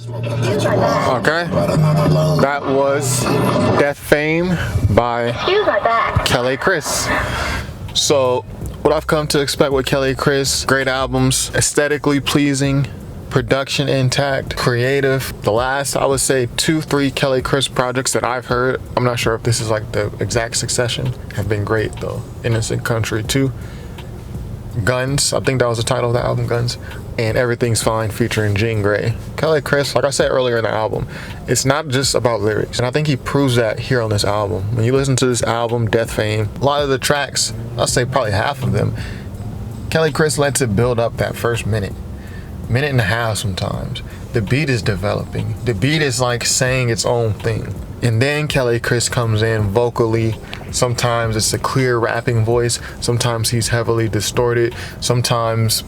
Okay, that was DeathFame by Quelle. So what I've come to expect with Quelle, great albums, aesthetically pleasing, production intact, creative. The last, I would say, 2-3 Quelle projects that I've heard, I'm not sure if this is like the exact succession, have been great though. Innocent Country 2, Guns, I think that was the title of the album, Guns, and Everything's Fine featuring Jean Grey. Quelle, like I said earlier in the album, it's not just about lyrics, and I think he proves that here on this album. When you listen to this album, DeathFame, a lot of the tracks, I'll say probably half of them, Quelle lets it build up that first minute and a half sometimes. The beat is developing. The beat is like saying its own thing. And then Quelle comes in vocally. Sometimes it's a clear rapping voice. Sometimes he's heavily distorted. Sometimes,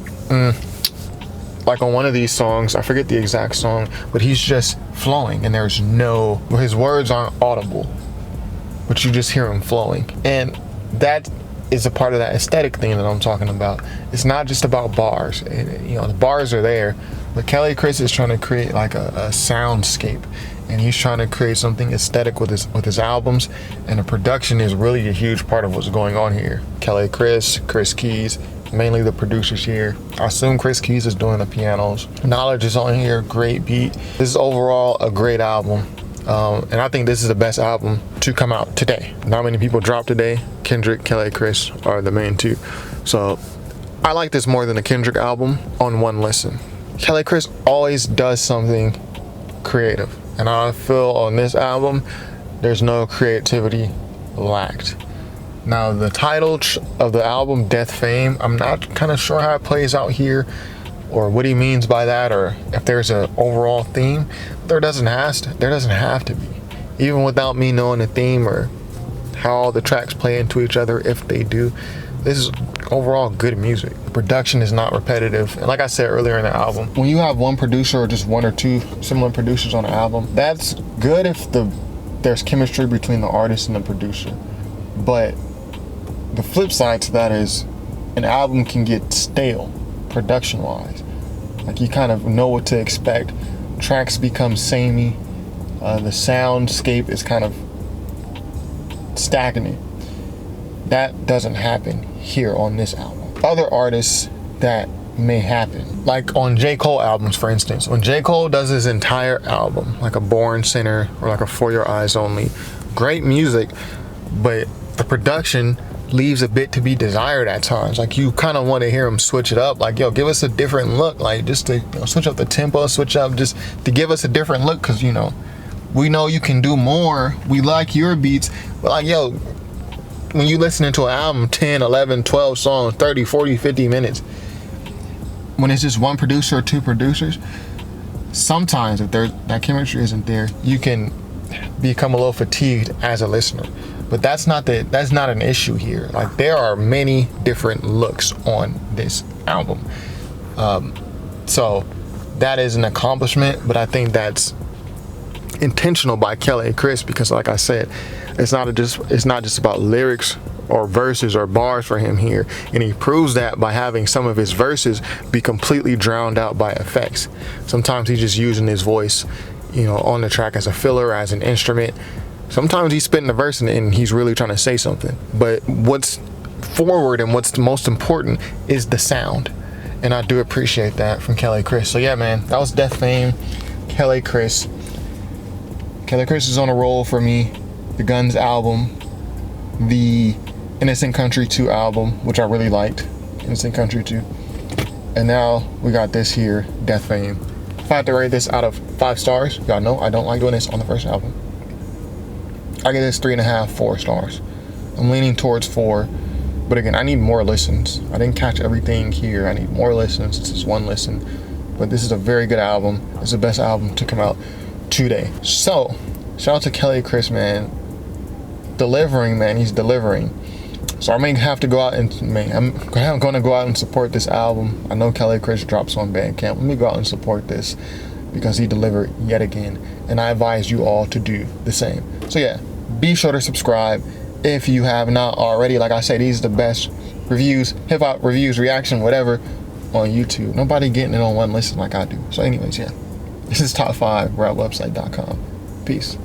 like on one of these songs, I forget the exact song, but he's just flowing and there's his words aren't audible, but you just hear him flowing. And that is a part of that aesthetic thing that I'm talking about. It's not just about bars. The bars are there, but Quelle is trying to create like a soundscape, and he's trying to create something aesthetic with his albums, and the production is really a huge part of what's going on here. Quelle, Chris Keys, mainly the producers here. I assume Chris Keys is doing the pianos. Knowledge is on here, great beat. This is overall a great album. And I think this is the best album to come out today. Not many people dropped today. Kendrick, Quelle, are the main two. So I like this more than the Kendrick album on one listen. Quelle always does something creative. And I feel on this album, there's no creativity lacked. Now the title of the album, Death-Fame, I'm not kind of sure how it plays out here, or what he means by that, or if there's an overall theme. There doesn't have to be. Even without me knowing the theme or how all the tracks play into each other, if they do, this is overall good music. The production is not repetitive. And like I said earlier in the album, when you have one producer or just one or two similar producers on an album, that's good if there's chemistry between the artist and the producer. But the flip side to that is an album can get stale production-wise. Like you kind of know what to expect. Tracks become samey. The soundscape is kind of stagnant. That doesn't happen here on this album. Other artists, that may happen. Like on J. Cole albums, for instance. When J. Cole does his entire album, like a Born Sinner or like a For Your Eyes Only, great music, but the production leaves a bit to be desired at times. Like you kind of want to hear him switch it up. Like, yo, give us a different look. Like just to switch up the tempo, switch up just to give us a different look. Cause we know you can do more. We like your beats. But like, yo, when you listening to an album, 10, 11, 12 songs, 30, 40, 50 minutes, when it's just one producer or two producers, sometimes if that chemistry isn't there, you can become a little fatigued as a listener. But that's not an issue here. Like there are many different looks on this album. So that is an accomplishment, but I think that's intentional by Quelle, because like I said, it's not just about lyrics or verses or bars for him here. And he proves that by having some of his verses be completely drowned out by effects. Sometimes he's just using his voice, on the track as a filler, as an instrument. Sometimes he's spitting a verse and he's really trying to say something. But what's forward and what's the most important is the sound. And I do appreciate that from Quelle. So yeah, man, that was DeathFame, Quelle. Quelle is on a roll for me. The Guns album, the Innocent Country 2 album, which I really liked, Innocent Country 2. And now we got this here, DeathFame. If I had to rate this out of 5 stars, y'all know I don't like doing this on the first album. I give this 3.5, 4 stars. I'm leaning towards 4, but again, I need more listens. I didn't catch everything here. I need more listens. It's just one listen, but this is a very good album. It's the best album to come out today. So, shout out to Quelle, man. Delivering, man. He's delivering. So I may have to go out and, I'm going to go out and support this album. I know Quelle drops on Bandcamp. Let me go out and support this because he delivered yet again. And I advise you all to do the same. So yeah, be sure to subscribe if you have not already. Like I said, these are the best reviews, hip-hop reviews, reaction, whatever, on YouTube. Nobody getting it on one listen like I do. So anyways, yeah. This is top 5 rapwebsite.com. Peace.